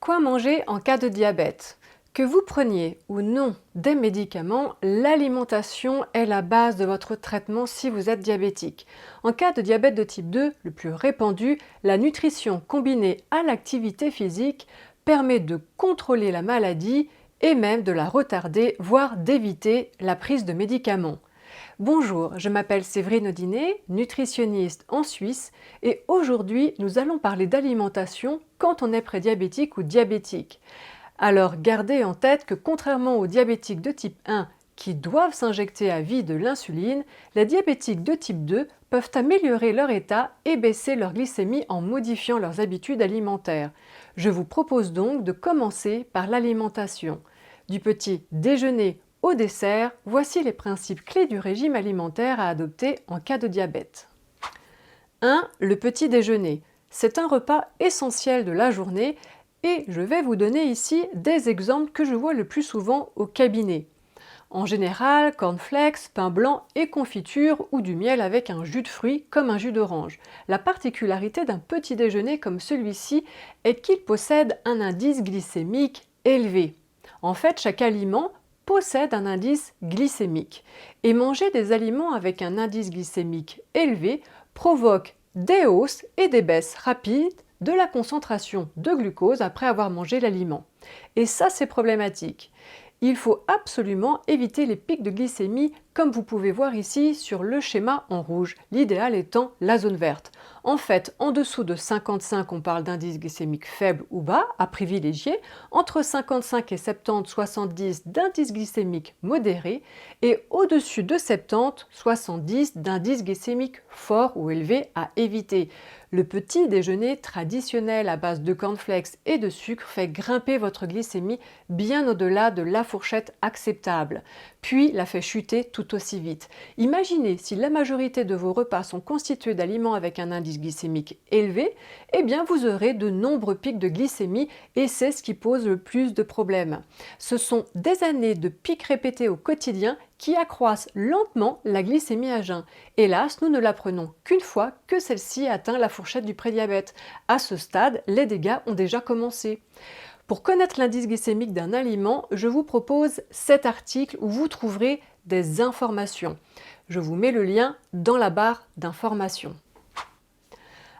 Quoi manger en cas de diabète? Que vous preniez ou non des médicaments, l'alimentation est la base de votre traitement si vous êtes diabétique. En cas de diabète de type 2, le plus répandu, la nutrition combinée à l'activité physique permet de contrôler la maladie et même de la retarder, voire d'éviter la prise de médicaments. Bonjour, je m'appelle Séverine Audinet, nutritionniste en Suisse, et aujourd'hui nous allons parler d'alimentation quand on est prédiabétique ou diabétique. Alors gardez en tête que contrairement aux diabétiques de type 1 qui doivent s'injecter à vie de l'insuline, les diabétiques de type 2 peuvent améliorer leur état et baisser leur glycémie en modifiant leurs habitudes alimentaires. Je vous propose donc de commencer par l'alimentation. Du petit déjeuner au dessert, voici les principes clés du régime alimentaire à adopter en cas de diabète. 1. Le petit déjeuner. C'est un repas essentiel de la journée et je vais vous donner ici des exemples que je vois le plus souvent au cabinet. En général, cornflakes, pain blanc et confiture ou du miel avec un jus de fruits comme un jus d'orange. La particularité d'un petit déjeuner comme celui-ci est qu'il possède un indice glycémique élevé. En fait, chaque aliment possède un indice glycémique. Et manger des aliments avec un indice glycémique élevé provoque des hausses et des baisses rapides de la concentration de glucose après avoir mangé l'aliment. Et ça, c'est problématique. Il faut absolument éviter les pics de glycémie comme vous pouvez voir ici sur le schéma en rouge, l'idéal étant la zone verte. En fait, en dessous de 55, on parle d'indice glycémique faible ou bas, à privilégier, entre 55 et 70, 70 d'indice glycémique modéré, et au-dessus de 70, 70 d'indice glycémique fort ou élevé à éviter. Le petit déjeuner traditionnel à base de cornflakes et de sucre fait grimper votre glycémie bien au-delà de la fourchette acceptable, puis la fait chuter tout aussi vite. Imaginez si la majorité de vos repas sont constitués d'aliments avec un indice glycémique élevé, eh bien vous aurez de nombreux pics de glycémie et c'est ce qui pose le plus de problèmes. Ce sont des années de pics répétés au quotidien qui accroissent lentement la glycémie à jeun. Hélas, nous ne l'apprenons qu'une fois que celle-ci atteint la fourchette du prédiabète. À ce stade, les dégâts ont déjà commencé. Pour connaître l'indice glycémique d'un aliment, je vous propose cet article où vous trouverez des informations. Je vous mets le lien dans la barre d'informations.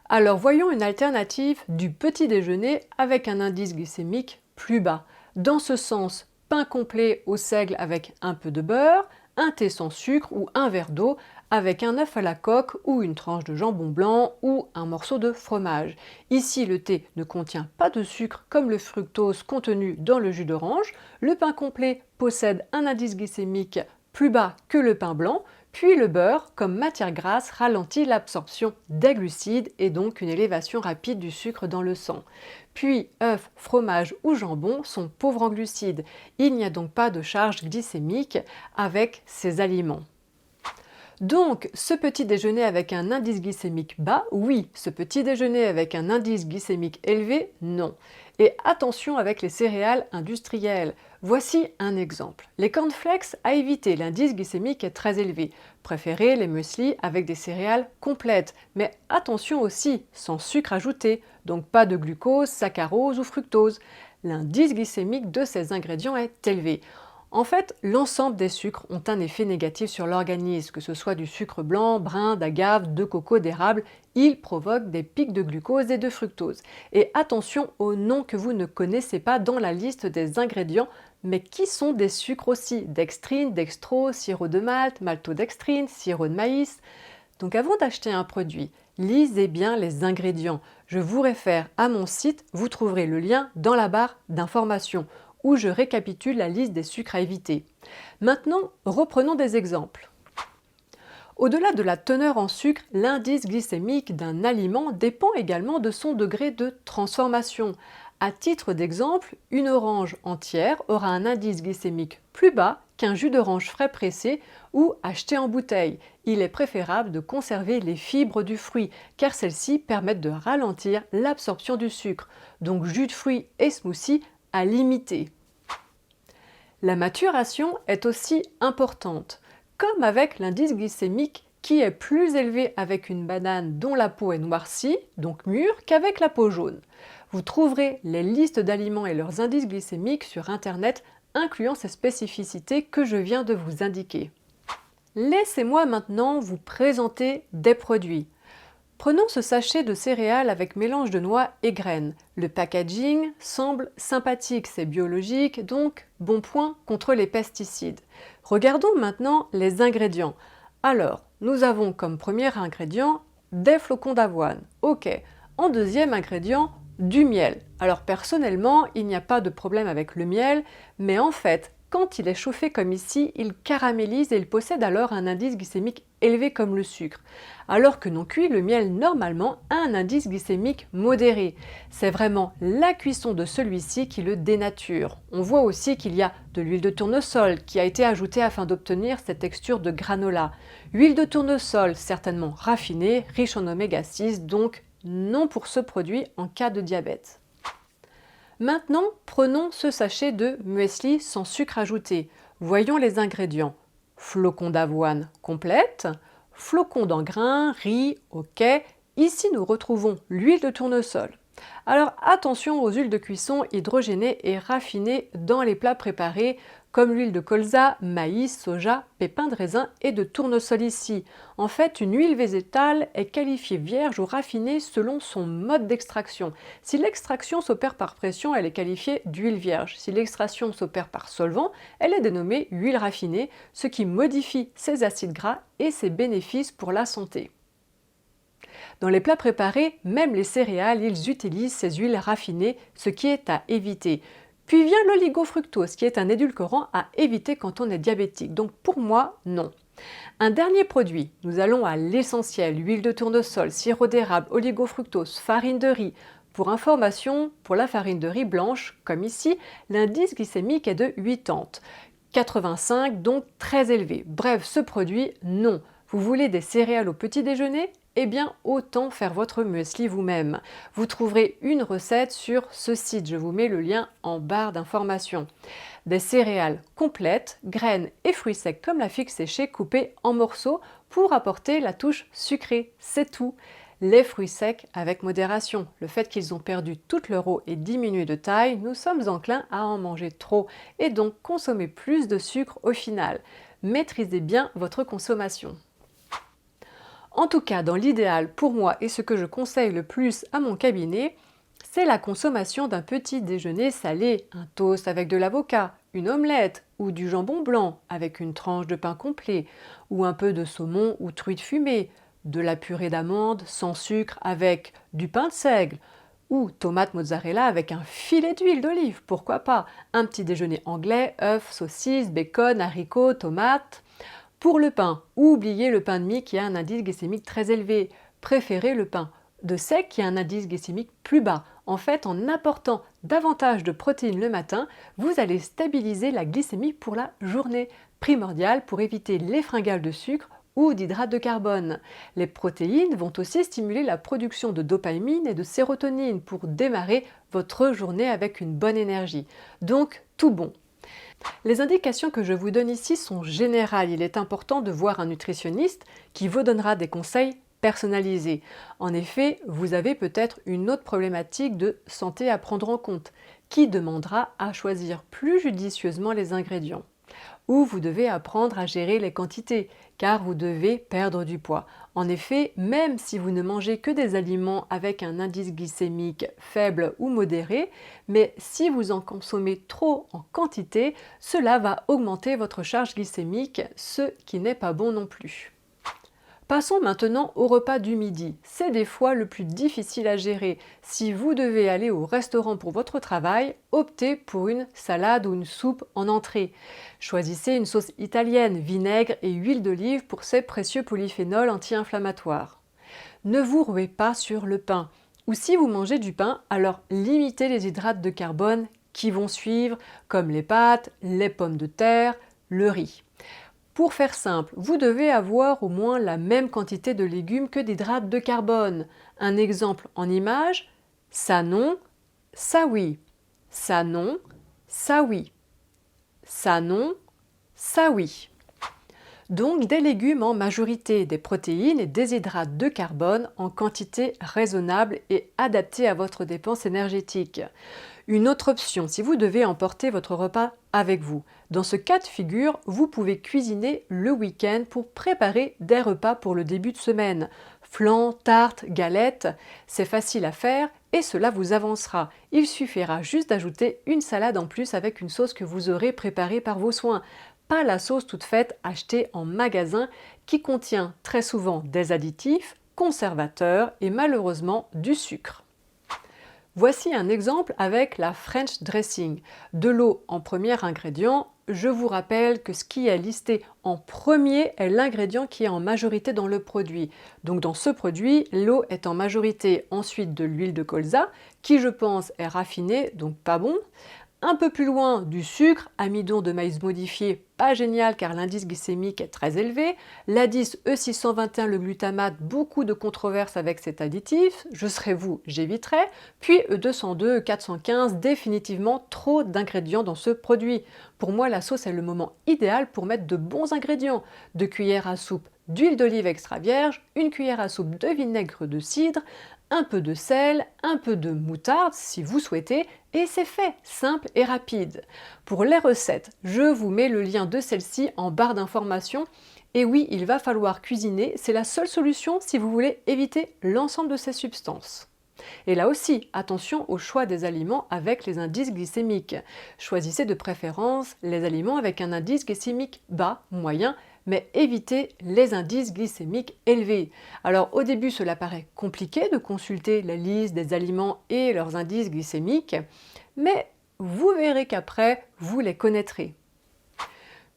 Alors voyons une alternative du petit déjeuner avec un indice glycémique plus bas. Dans ce sens, pain complet au seigle avec un peu de beurre, un thé sans sucre ou un verre d'eau avec un œuf à la coque ou une tranche de jambon blanc ou un morceau de fromage. Ici, le thé ne contient pas de sucre comme le fructose contenu dans le jus d'orange. Le pain complet possède un indice glycémique plus bas que le pain blanc, puis le beurre, comme matière grasse, ralentit l'absorption des glucides et donc une élévation rapide du sucre dans le sang. Puis œufs, fromage ou jambon sont pauvres en glucides. Il n'y a donc pas de charge glycémique avec ces aliments. Donc, ce petit déjeuner avec un indice glycémique bas, oui. Ce petit déjeuner avec un indice glycémique élevé, non. Et attention avec les céréales industrielles. Voici un exemple. Les cornflakes à éviter, l'indice glycémique est très élevé. Préférez les mueslis avec des céréales complètes. Mais attention aussi, sans sucre ajouté, donc pas de glucose, saccharose ou fructose. L'indice glycémique de ces ingrédients est élevé. En fait, l'ensemble des sucres ont un effet négatif sur l'organisme, que ce soit du sucre blanc, brun, d'agave, de coco, d'érable, ils provoquent des pics de glucose et de fructose. Et attention aux noms que vous ne connaissez pas dans la liste des ingrédients, mais qui sont des sucres aussi, dextrine, dextrose, sirop de malt, maltodextrine, sirop de maïs. Donc avant d'acheter un produit, lisez bien les ingrédients. Je vous réfère à mon site, vous trouverez le lien dans la barre d'informations, où je récapitule la liste des sucres à éviter. Maintenant, reprenons des exemples. Au-delà de la teneur en sucre, l'indice glycémique d'un aliment dépend également de son degré de transformation. À titre d'exemple, une orange entière aura un indice glycémique plus bas qu'un jus d'orange frais pressé ou acheté en bouteille. Il est préférable de conserver les fibres du fruit car celles-ci permettent de ralentir l'absorption du sucre. Donc jus de fruits et smoothie à limiter. La maturation est aussi importante, comme avec l'indice glycémique qui est plus élevé avec une banane dont la peau est noircie, donc mûre, qu'avec la peau jaune. Vous trouverez les listes d'aliments et leurs indices glycémiques sur Internet, incluant ces spécificités que je viens de vous indiquer. Laissez-moi maintenant vous présenter des produits. Prenons ce sachet de céréales avec mélange de noix et graines. Le packaging semble sympathique, c'est biologique, donc bon point contre les pesticides. Regardons maintenant les ingrédients. Alors, nous avons comme premier ingrédient des flocons d'avoine. Ok. En deuxième ingrédient, du miel. Alors personnellement, il n'y a pas de problème avec le miel, mais en fait, quand il est chauffé comme ici, il caramélise et il possède alors un indice glycémique élevé comme le sucre. Alors que non cuit, le miel normalement a un indice glycémique modéré. C'est vraiment la cuisson de celui-ci qui le dénature. On voit aussi qu'il y a de l'huile de tournesol qui a été ajoutée afin d'obtenir cette texture de granola. Huile de tournesol certainement raffinée, riche en oméga 6, donc non pour ce produit en cas de diabète. Maintenant, prenons ce sachet de muesli sans sucre ajouté. Voyons les ingrédients. Flocons d'avoine complète, flocons d'engrain, riz, ok. Ici, nous retrouvons l'huile de tournesol. Alors attention aux huiles de cuisson hydrogénées et raffinées dans les plats préparés, comme l'huile de colza, maïs, soja, pépins de raisin et de tournesol ici. En fait, une huile végétale est qualifiée vierge ou raffinée selon son mode d'extraction. Si l'extraction s'opère par pression, elle est qualifiée d'huile vierge. Si l'extraction s'opère par solvant, elle est dénommée huile raffinée, ce qui modifie ses acides gras et ses bénéfices pour la santé. Dans les plats préparés, même les céréales, ils utilisent ces huiles raffinées, ce qui est à éviter. Puis vient l'oligofructose, qui est un édulcorant à éviter quand on est diabétique. Donc pour moi, non. Un dernier produit, nous allons à l'essentiel, huile de tournesol, sirop d'érable, oligofructose, farine de riz. Pour information, pour la farine de riz blanche, comme ici, l'indice glycémique est de 80. 85, donc très élevé. Bref, ce produit, non. Vous voulez des céréales au petit déjeuner ? Eh bien, autant faire votre muesli vous-même. Vous trouverez une recette sur ce site, je vous mets le lien en barre d'informations. Des céréales complètes, graines et fruits secs comme la figue séchée coupés en morceaux pour apporter la touche sucrée, c'est tout. Les fruits secs avec modération. Le fait qu'ils ont perdu toute leur eau et diminué de taille, nous sommes enclins à en manger trop et donc consommer plus de sucre au final. Maîtrisez bien votre consommation. En tout cas, dans l'idéal pour moi et ce que je conseille le plus à mon cabinet, c'est la consommation d'un petit déjeuner salé, un toast avec de l'avocat, une omelette ou du jambon blanc avec une tranche de pain complet, ou un peu de saumon ou truite fumée, de la purée d'amandes sans sucre avec du pain de seigle, ou tomate mozzarella avec un filet d'huile d'olive, pourquoi pas, un petit déjeuner anglais, œufs, saucisses, bacon, haricots, tomates. Pour le pain, oubliez le pain de mie qui a un indice glycémique très élevé. Préférez le pain de sec qui a un indice glycémique plus bas. En fait, en apportant davantage de protéines le matin, vous allez stabiliser la glycémie pour la journée, primordial pour éviter les fringales de sucre ou d'hydrates de carbone. Les protéines vont aussi stimuler la production de dopamine et de sérotonine pour démarrer votre journée avec une bonne énergie. Donc, tout bon. Les indications que je vous donne ici sont générales. Il est important de voir un nutritionniste qui vous donnera des conseils personnalisés. En effet, vous avez peut-être une autre problématique de santé à prendre en compte, qui demandera à choisir plus judicieusement les ingrédients. Ou vous devez apprendre à gérer les quantités, car vous devez perdre du poids. En effet, même si vous ne mangez que des aliments avec un indice glycémique faible ou modéré, mais si vous en consommez trop en quantité, cela va augmenter votre charge glycémique, ce qui n'est pas bon non plus. Passons maintenant au repas du midi. C'est des fois le plus difficile à gérer. Si vous devez aller au restaurant pour votre travail, optez pour une salade ou une soupe en entrée. Choisissez une sauce italienne, vinaigre et huile d'olive pour ces précieux polyphénols anti-inflammatoires. Ne vous ruez pas sur le pain. Ou si vous mangez du pain, alors limitez les hydrates de carbone qui vont suivre, comme les pâtes, les pommes de terre, le riz. Pour faire simple, vous devez avoir au moins la même quantité de légumes que d'hydrates de carbone. Un exemple en image, ça non, ça oui. Ça non, ça oui. Ça non, ça oui. Donc des légumes en majorité, des protéines et des hydrates de carbone en quantité raisonnable et adaptée à votre dépense énergétique. Une autre option, si vous devez emporter votre repas avec vous. Dans ce cas de figure, vous pouvez cuisiner le week-end pour préparer des repas pour le début de semaine. Flan, tartes, galettes, c'est facile à faire et cela vous avancera. Il suffira juste d'ajouter une salade en plus avec une sauce que vous aurez préparée par vos soins. Pas la sauce toute faite achetée en magasin qui contient très souvent des additifs, conservateurs et malheureusement du sucre. Voici un exemple avec la French dressing. De l'eau en premier ingrédient. Je vous rappelle que ce qui est listé en premier est l'ingrédient qui est en majorité dans le produit. Donc dans ce produit, l'eau est en majorité. Ensuite de l'huile de colza, qui je pense est raffinée, donc pas bon. Un peu plus loin, du sucre, amidon de maïs modifié, pas génial car l'indice glycémique est très élevé. L'indice E621, le glutamate, beaucoup de controverses avec cet additif. Je serais vous, j'éviterais. Puis E202, E415, définitivement trop d'ingrédients dans ce produit. Pour moi, la sauce est le moment idéal pour mettre de bons ingrédients. 2 cuillères à soupe d'huile d'olive extra vierge, 1 cuillère à soupe de vinaigre de cidre, un peu de sel, un peu de moutarde si vous souhaitez, et c'est fait, simple et rapide. Pour les recettes, je vous mets le lien de celle-ci en barre d'informations. Et oui, il va falloir cuisiner, c'est la seule solution si vous voulez éviter l'ensemble de ces substances. Et là aussi, attention au choix des aliments avec les indices glycémiques. Choisissez de préférence les aliments avec un indice glycémique bas, moyen, mais évitez les indices glycémiques élevés. Alors au début, cela paraît compliqué de consulter la liste des aliments et leurs indices glycémiques, mais vous verrez qu'après, vous les connaîtrez.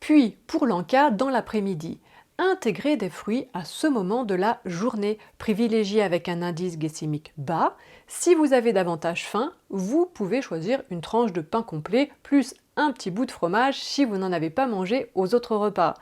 Puis, pour l'encas, dans l'après-midi, intégrez des fruits à ce moment de la journée. Privilégiez avec un indice glycémique bas. Si vous avez davantage faim, vous pouvez choisir une tranche de pain complet plus un petit bout de fromage si vous n'en avez pas mangé aux autres repas.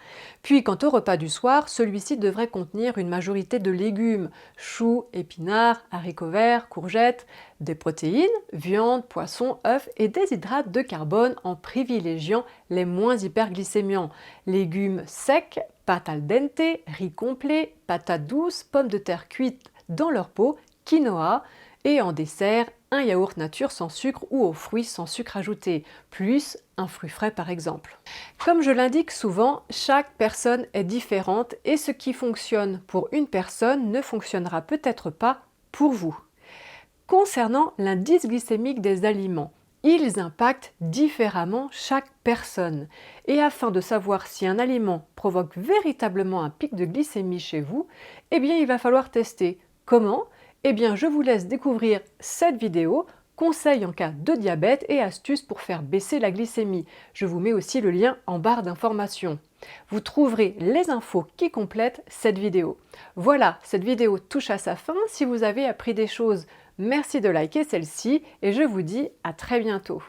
Puis quant au repas du soir, celui-ci devrait contenir une majorité de légumes, choux, épinards, haricots verts, courgettes, des protéines, viande, poisson, œufs et des hydrates de carbone en privilégiant les moins hyperglycémiants. Légumes secs, pâtes al dente, riz complet, patates douces, pommes de terre cuites dans leur peau, quinoa et en dessert, un yaourt nature sans sucre ou aux fruits sans sucre ajouté, plus un fruit frais par exemple. Comme je l'indique souvent, chaque personne est différente et ce qui fonctionne pour une personne ne fonctionnera peut-être pas pour vous. Concernant l'indice glycémique des aliments, ils impactent différemment chaque personne. Et afin de savoir si un aliment provoque véritablement un pic de glycémie chez vous, eh bien il va falloir tester. Comment ? Eh bien, je vous laisse découvrir cette vidéo, conseils en cas de diabète et astuces pour faire baisser la glycémie. Je vous mets aussi le lien en barre d'informations. Vous trouverez les infos qui complètent cette vidéo. Voilà, cette vidéo touche à sa fin. Si vous avez appris des choses, merci de liker celle-ci et je vous dis à très bientôt.